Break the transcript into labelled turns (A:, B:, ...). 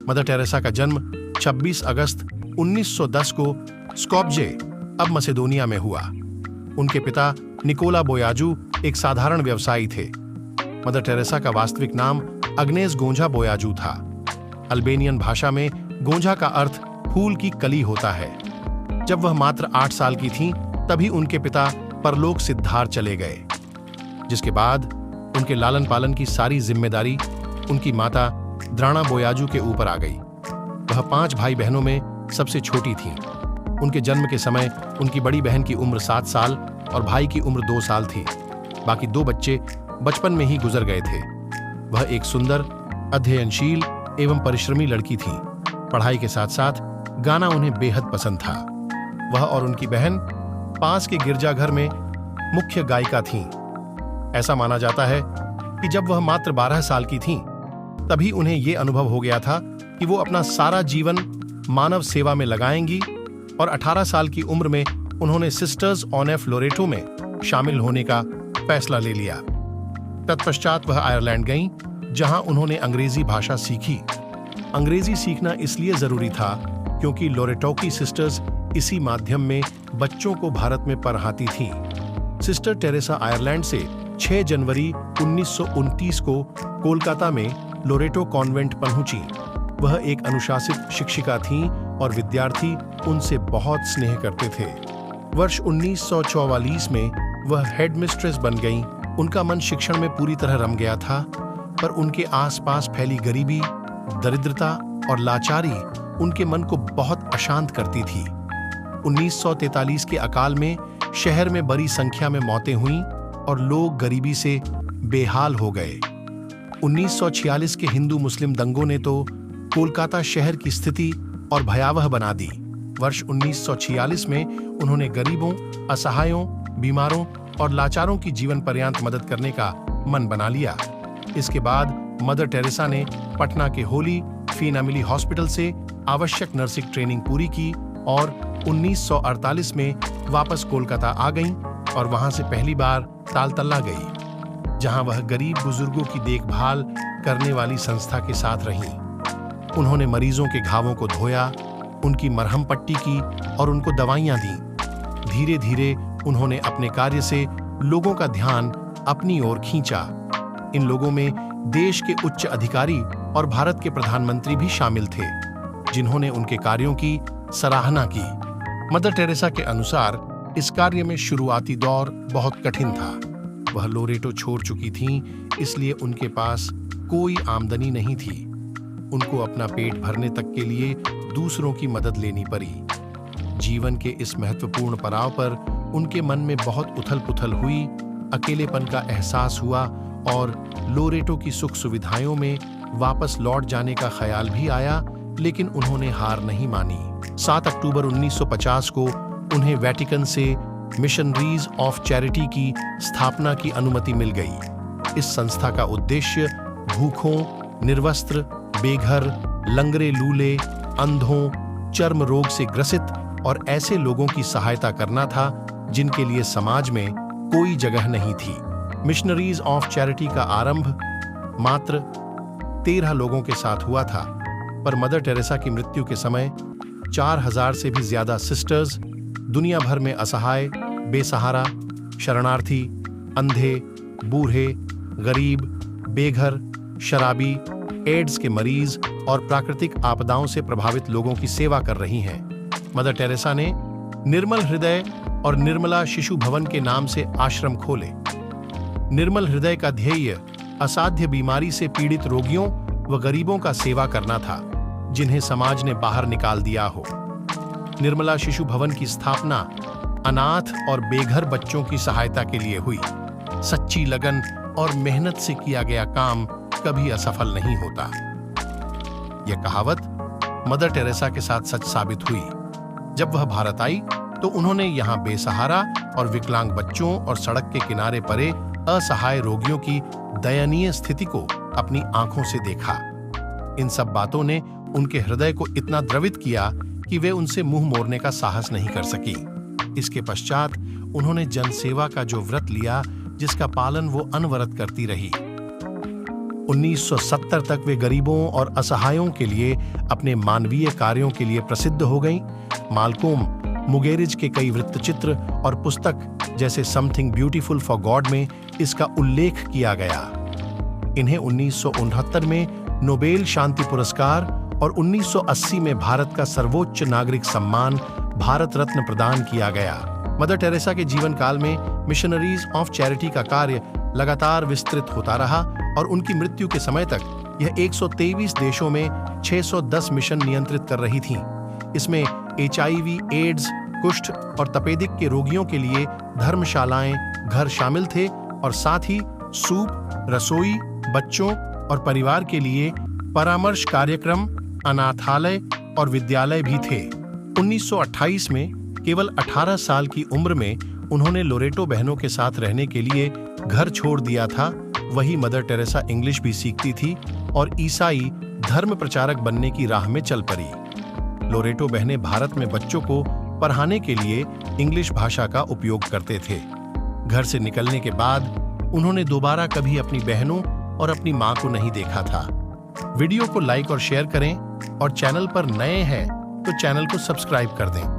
A: Mother Teresa का जन्म 26 अगस्त 1910 को स्कोप्जे, अब मसेडोनिया में हुआ। उनके पिता निकोला बोयाजू एक साधारण व्यवसायी थे। मदर टेरेसा का वास्तविक नाम अग्नेस गोंझा बोयाजू था। अल्बेनियन भाषा में गोंझा का अर्थ फूल की कली होता है। जब वह मात्र 8 साल की थीं, तभी उनके पिता परलोक सिद्धार चले गए, जिसके बाद उनके लालन पालन की सारी जिम्मेदारी उनकी माता द्राणा बोयाजू के ऊपर आ गई। वह 5 भाई बहनों में सबसे छोटी थीं। उनके जन्म के समय उनकी बड़ी बहन की उम्र 7 साल और भाई की उम्र 2 साल थी। बाकी 2 बच्चे बचपन में ही गुजर गए थे। वह एक सुंदर, अध्ययनशील एवं परिश्रमी लड़की थी। पढ़ाई के साथ साथ गाना उन्हें बेहद पसंद था। वह और उनकी बहन पास के गिरजाघर में मुख्य गायिका थीं। ऐसा माना जाता है कि जब वह मात्र 12 साल की थीं, तभी उन्हें यह अनुभव हो गया था कि वो अपना सारा जीवन मानव सेवा में लगाएंगी और 18 साल की उम्र में उन्होंने सिस्टर्स ऑफ लोरेटो में शामिल होने का फैसला ले लिया। तत्पश्चात वह आयरलैंड गईं, जहां उन्होंने अंग्रेजी भाषा सीखी। अंग्रेजी सीखना इसलिए जरूरी था क्योंकि लोरेटो सिस्टर्स इसी माध्यम में बच्चों को भारत में पढ़ाती थीं। सिस्टर टेरेसा आयरलैंड से 6 जनवरी 1929 को कोलकाता में लोरेटो कॉन्वेंट पहुंची। वह एक अनुशासित शिक्षिका थीं और विद्यार्थी उनसे बहुत स्नेह करते थे। वर्ष 1944 में वह हेडमिस्ट्रेस बन गईं। उनका मन शिक्षण में पूरी तरह रम गया था, पर उनके आसपास फैली गरीबी, दरिद्रता और लाचारी उनके मन को बहुत अशांत करती थी। 1943 के अकाल में शहर में बड़ी संख्या में मौतें हुईं और लोग गरीबी से बेहाल हो गए। 1946 के हिंदू मुस्लिम दंगों ने तो कोलकाता शहर की स्थिति और भयावह बना दी। वर्ष 1946 में उन्होंने गरीबों, असहायों, बीमारों और लाचारों की जीवन पर्यंत मदद करने का मन बना लिया। इसके बाद मदर टेरेसा ने पटना के होली फैमिली हॉस्पिटल से आवश्यक नर्सिंग ट्रेनिंग पूरी की और 1948 में वापस कोलकाता आ गईं और वहां से पहली बार तालतल्ला गई, जहां वह गरीब बुजुर्गों की देखभाल करने वाली संस्था के साथ रहीं। उन्होंने मरीजों के घावों को धोया, उनकी मरहम पट्टी की और उनको दवाइयां दी। धीरे धीरे उन्होंने अपने कार्य से लोगों का ध्यान अपनी ओर खींचा। इन लोगों में देश के उच्च अधिकारी और भारत के प्रधानमंत्री भी शामिल थे, जिन्होंने उनके कार्यों की सराहना की। मदर टेरेसा के अनुसार इस कार्य में शुरुआती दौर बहुत कठिन था। वह लोरेटो छोड़ चुकी थीं, इसलिए उनके पास कोई आमदनी नहीं थी। उनको अपना पेट भरने तक के लिए दूसरों की मदद लेनी पड़ी। जीवन के इस महत्वपूर्ण पड़ाव पर उनके मन में बहुत उथल-पुथल हुई, अकेलेपन का एहसास हुआ और लोरेटो की सुख सुविधाओं में वापस लौट जाने का ख्याल भी आया, लेकिन उन्होंने हार नहीं मानी। 7 अक्टूबर 1950 को उन्हें वेटिकन से मिशनरीज ऑफ चैरिटी की स्थापना की अनुमति मिल गई। इस संस्था का उद्देश्य भूखों, निर्वस्त्र, बेघर, लंगड़े लूले, अंधों, चर्म रोग से ग्रसित और ऐसे लोगों की सहायता करना था जिनके लिए समाज में कोई जगह नहीं थी। मिशनरीज ऑफ चैरिटी का आरंभ मात्र 13 लोगों के साथ हुआ था, पर मदर टेरेसा की मृत्यु के समय 4000 से भी ज्यादा सिस्टर्स दुनिया भर में असहाय, बेसहारा, शरणार्थी, अंधे, बूढ़े, गरीब, बेघर, शराबी, एड्स के मरीज और प्राकृतिक आपदाओं से प्रभावित लोगों की सेवा कर रही हैं। मदर टेरेसा ने निर्मल हृदय और निर्मला शिशु भवन के नाम से आश्रम खोले। निर्मल हृदय का ध्येय असाध्य बीमारी से पीड़ित रोगियों व गरीबों का सेवा करना था, जिन्हें समाज ने बाहर निकाल दिया हो। निर्मला शिशु भवन की स्थापना अनाथ और बेघर बच्चों की सहायता के लिए हुई। सच्ची लगन और मेहनत से किया गया काम कभी असफल नहीं होता। यह कहावत मदर टेरेसा के साथ सच साबित हुई। जब वह भारत आई तो उन्होंने यहाँ बेसहारा और विकलांग बच्चों और सड़क के किनारे पड़े असहाय रोगियों की दयनीय स्थिति को अपनी आंखों से देखा। इन सब बातों ने उनके हृदय को इतना द्रवित किया कि वे उनसे मुंह मोड़ने का साहस नहीं कर सकी। इसके पश्चात उन्होंने जनसेवा का जो व्रत लिया, जिसका पालन वो अनवरत करती रही। 1970 तक वे गरीबों और असहायों के लिए अपने मानवीय कार्यों के लिए प्रसिद्ध हो गईं। मालकोम मुगेरिज के कई वृत्तचित्र और पुस्तक जैसे समथिंग ब्यूटीफुल फॉर गॉड में इसका उल्लेख किया गया। इन्हें 1969 में नोबेल शांति पुरस्कार और 1980 में भारत का सर्वोच्च नागरिक सम्मान भारत रत्न प्रदान किया गया। मदर टेरेसा के जीवन काल में मिशनरीज ऑफ चैरिटी का कार्य लगातार विस्तृत होता रहा और उनकी मृत्यु के समय तक यह 123 देशों में 610 मिशन नियंत्रित कर रही थीं। इसमें HIV, एड्स, कुष्ठ और तपेदिक के रोगियों के लिए धर्मशालाएं, घर शामिल थे और साथ ही सूप, रसोई, बच्चों और परिवार के लिए परामर्श कार्यक्रम, अनाथालय और विद्यालय भी थे। 1928 में केवल 18 साल की उम्र में उन्होंने लोरेटो बहनों के साथ रहने के लिए घर छोड़ दिया था। वही मदर टेरेसा इंग्लिश भी सीखती थी और ईसाई धर्म प्रचारक बनने की राह में चल पड़ी। लोरेटो बहनें भारत में बच्चों को पढ़ाने के लिए इंग्लिश भाषा का उपयोग करते थे। घर से निकलने के बाद उन्होंने दोबारा कभी अपनी बहनों और अपनी मां को नहीं देखा था। वीडियो को लाइक और शेयर करें और चैनल पर नए हैं तो चैनल को सब्सक्राइब कर दें।